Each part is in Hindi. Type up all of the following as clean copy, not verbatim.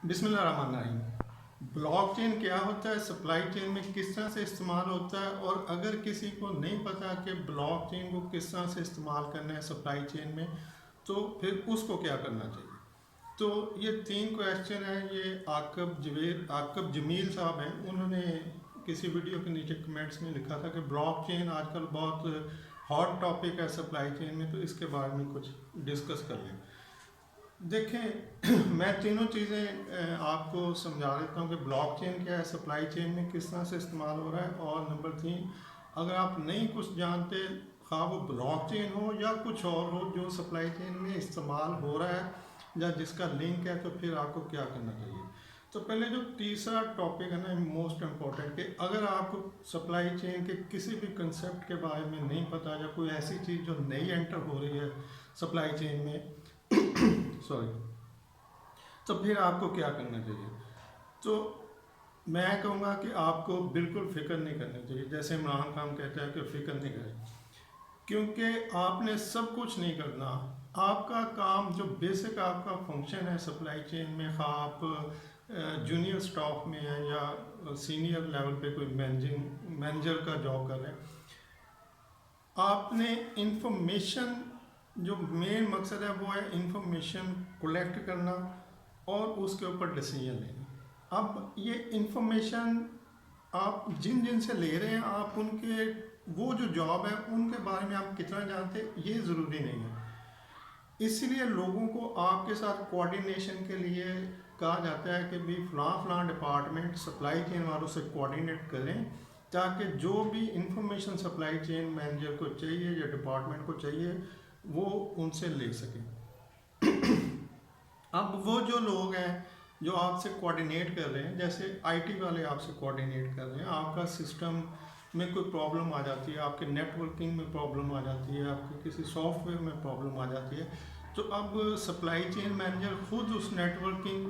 बिस्मिल्लाहिर्रहमानिर्रहीम। ब्लॉकचेन क्या होता है, सप्लाई चेन में किस तरह से इस्तेमाल होता है, और अगर किसी को नहीं पता कि ब्लॉकचेन को किस तरह से इस्तेमाल करना है सप्लाई चेन में, तो फिर उसको क्या करना चाहिए। तो ये 3 क्वेश्चन हैं। ये आकब जमील साहब हैं, उन्होंने किसी वीडियो के नीचे कमेंट्स में लिखा था कि ब्लॉकचेन आजकल बहुत हॉट टॉपिक है सप्लाई चेन में, तो इसके बारे में कुछ डिस्कस कर लें। देखें मैं तीनों चीज़ें आपको समझा देता हूँ कि ब्लॉकचेन क्या है, सप्लाई चेन में किस तरह से इस्तेमाल हो रहा है, और नंबर 3, अगर आप नहीं कुछ जानते, खा वो ब्लॉकचेन हो या कुछ और हो जो सप्लाई चेन में इस्तेमाल हो रहा है या जिसका लिंक है, तो फिर आपको क्या करना चाहिए। तो पहले जो तीसरा टॉपिक है ना, मोस्ट इम्पॉर्टेंट, कि अगर आपको सप्लाई चेन के किसी भी कंसेप्ट के बारे में नहीं पता, या कोई ऐसी चीज़ जो नई एंटर हो रही है सप्लाई चेन में सॉरी, तो फिर आपको क्या करना चाहिए। तो मैं कहूँगा कि आपको बिल्कुल फ़िक्र नहीं करनी चाहिए। जैसे इमरान खान कहता है कि फ़िक्र नहीं करें, क्योंकि आपने सब कुछ नहीं करना। आपका काम जो बेसिक आपका फंक्शन है सप्लाई चेन में, खा आप जूनियर स्टाफ में है या सीनियर लेवल पे कोई मैनेजर का जॉब कर रहे हैं, आपने इंफॉर्मेशन, जो मेन मकसद है वो है इंफॉर्मेशन कलेक्ट करना और उसके ऊपर डिसीजन लेना। अब ये इंफॉर्मेशन आप जिन जिन से ले रहे हैं, आप उनके वो जो जॉब है उनके बारे में आप कितना जानते हैं ये ज़रूरी नहीं है। इसलिए लोगों को आपके साथ कोऑर्डिनेशन के लिए कहा जाता है कि भाई फ़लाँ डिपार्टमेंट सप्लाई चेन वालों से कोऑर्डिनेट करें, ताकि जो भी इंफॉर्मेशन सप्लाई चेन मैनेजर को चाहिए या डिपार्टमेंट को चाहिए वो उनसे ले सकें। अब वो जो लोग हैं जो आपसे कोऑर्डिनेट कर रहे हैं, जैसे आईटी वाले आपसे कोऑर्डिनेट कर रहे हैं, आपका सिस्टम में कोई प्रॉब्लम आ जाती है, आपके नेटवर्किंग में प्रॉब्लम आ जाती है, आपके किसी सॉफ्टवेयर में प्रॉब्लम आ जाती है, तो अब सप्लाई चेन मैनेजर खुद उस नेटवर्किंग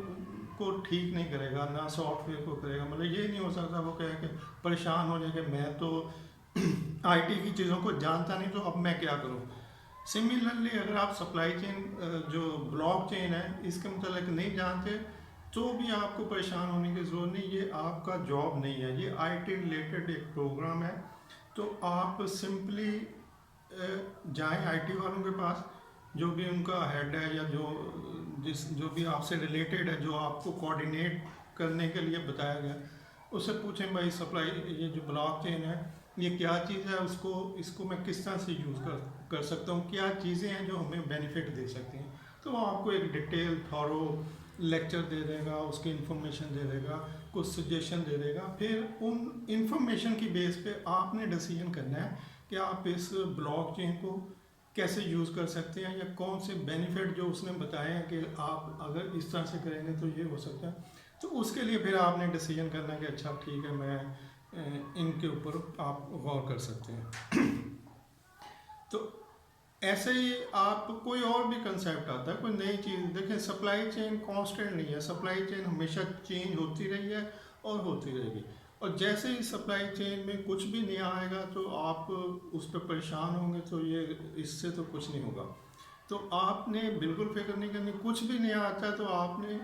को ठीक नहीं करेगा, ना सॉफ्टवेयर को करेगा। मतलब ये नहीं हो सकता वो कहे कि परेशान हो जाए कि मैं तो आईटी की चीज़ों को जानता नहीं, तो अब मैं क्या करूँ। सिमिलरली अगर आप सप्लाई चेन जो ब्लॉक चेन है इसके मतलब नहीं जानते, तो भी आपको परेशान होने की ज़रूरत नहीं। ये आपका जॉब नहीं है, ये आईटी रिलेटेड एक प्रोग्राम है। तो आप सिंपली जाएं आईटी वालों के पास, जो भी उनका हेड है या जो भी आपसे रिलेटेड है, जो आपको कोऑर्डिनेट करने के लिए बताया गया, उससे पूछें भाई सप्लाई ये जो ब्लॉक चेन है ये क्या चीज़ है, इसको मैं किस तरह से यूज़ कर सकता हूँ, क्या चीज़ें हैं जो हमें बेनिफिट दे सकती हैं। तो वो आपको एक डिटेल थॉरो लेक्चर दे देगा, उसकी इन्फॉर्मेशन दे देगा, कुछ सजेशन दे देगा। फिर उन इन्फॉर्मेशन की बेस पे आपने डिसीजन करना है कि आप इस ब्लॉक चेन को कैसे यूज़ कर सकते हैं, या कौन से बेनिफिट जो उसने बताए हैं कि आप अगर इस तरह से करेंगे तो ये हो सकता है। तो उसके लिए फिर आपने डिसीजन करना है कि अच्छा ठीक है, मैं इनके ऊपर आप गौर कर सकते हैं। तो ऐसे ही आप कोई और भी कंसेप्ट आता है, कोई नई चीज़ देखें, सप्लाई चेन कांस्टेंट नहीं है, सप्लाई चेन हमेशा चेंज होती रही है और होती रहेगी। और जैसे ही सप्लाई चेन में कुछ भी नया आएगा तो आप उस पर परेशान होंगे, तो ये इससे तो कुछ नहीं होगा। तो आपने बिल्कुल फिक्र नहीं करनी। कुछ भी नया आता है तो आपने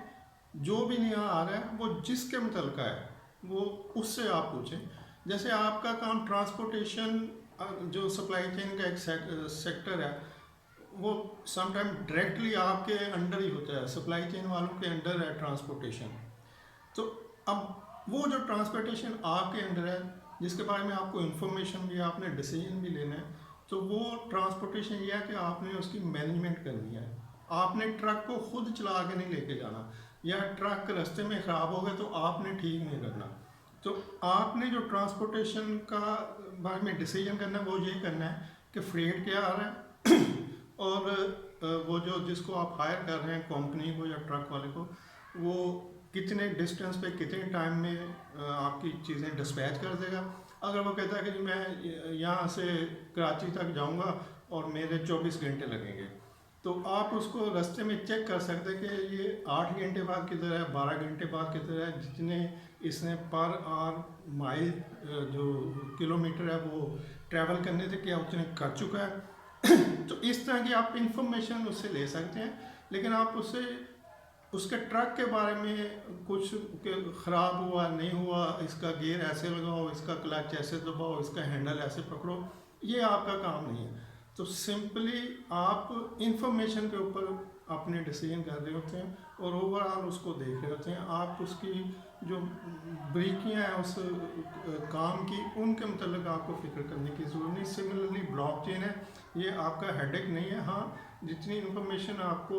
जो भी नया आ रहा है वो जिसके मतलब का है वो उससे आप पूछें। जैसे आपका काम ट्रांसपोर्टेशन, जो सप्लाई चेन का एक सेक्टर है, वो समटाइम डायरेक्टली आपके अंडर ही होता है, सप्लाई चेन वालों के अंडर है ट्रांसपोर्टेशन। तो अब वो जो ट्रांसपोर्टेशन आपके अंडर है, जिसके बारे में आपको इन्फॉर्मेशन भी, आपने डिसीजन भी लेना है, तो वो ट्रांसपोर्टेशन ये है कि आपने उसकी मैनेजमेंट करनी है। आपने ट्रक को खुद चला के नहीं लेके जाना, या ट्रक रास्ते में ख़राब हो गए तो आपने ठीक नहीं करना। तो आपने जो ट्रांसपोर्टेशन का बारे में डिसीजन करना है वो ये करना है कि फ्रेट क्या आ रहा है और वो जो जिसको आप हायर कर रहे हैं कंपनी को या ट्रक वाले को, वो कितने डिस्टेंस पे कितने टाइम में आपकी चीज़ें डिस्पैच कर देगा। अगर वो कहता है कि जी मैं यहाँ से कराची तक जाऊँगा और मेरे 24 घंटे लगेंगे, तो आप उसको रास्ते में चेक कर सकते हैं कि ये 8 घंटे बाद किधर है, 12 घंटे बाद किधर है, जितने इसने पर आवर माइल जो किलोमीटर है वो ट्रैवल करने थे क्या उतने कर चुका है। तो इस तरह की आप इंफॉर्मेशन उससे ले सकते हैं, लेकिन आप उससे उसके ट्रक के बारे में कुछ ख़राब हुआ नहीं हुआ, इसका गियर ऐसे लगाओ, इसका क्लच ऐसे दबाओ, इसका हैंडल ऐसे पकड़ो, ये आपका काम नहीं है। तो सिंपली आप इंफॉर्मेशन के ऊपर अपने डिसीजन कर रहे होते हैं और ओवरऑल उसको देख रहे होते हैं। आप उसकी जो बारीकियाँ हैं उस काम की, उनके मतलब आपको फिक्र करने की ज़रूरत नहीं। सिमिलरली ब्लॉकचेन है, ये आपका हेडेक नहीं है। हाँ, जितनी इंफॉर्मेशन आपको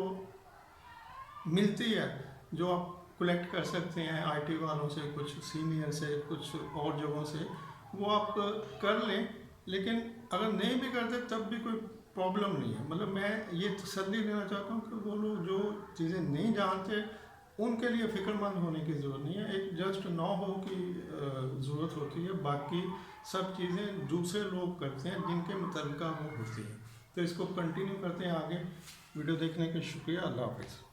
मिलती है, जो आप कलेक्ट कर सकते हैं आईटी वालों से, कुछ सीनियर से, कुछ और जगहों से, वो आप कर लें। लेकिन अगर नहीं भी करते तब भी कोई प्रॉब्लम नहीं है। मतलब मैं ये तसल्ली देना चाहता हूँ कि वो लोग जो चीज़ें नहीं जानते उनके लिए फ़िक्रमंद होने की ज़रूरत नहीं है। एक जस्ट नो हो की ज़रूरत होती है, बाकी सब चीज़ें दूसरे लोग करते हैं जिनके मुतल्लिका वो होती हैं। तो इसको कंटिन्यू करते हैं आगे। वीडियो देखने के शुक्रिया। अल्लाह हाफ़िज़।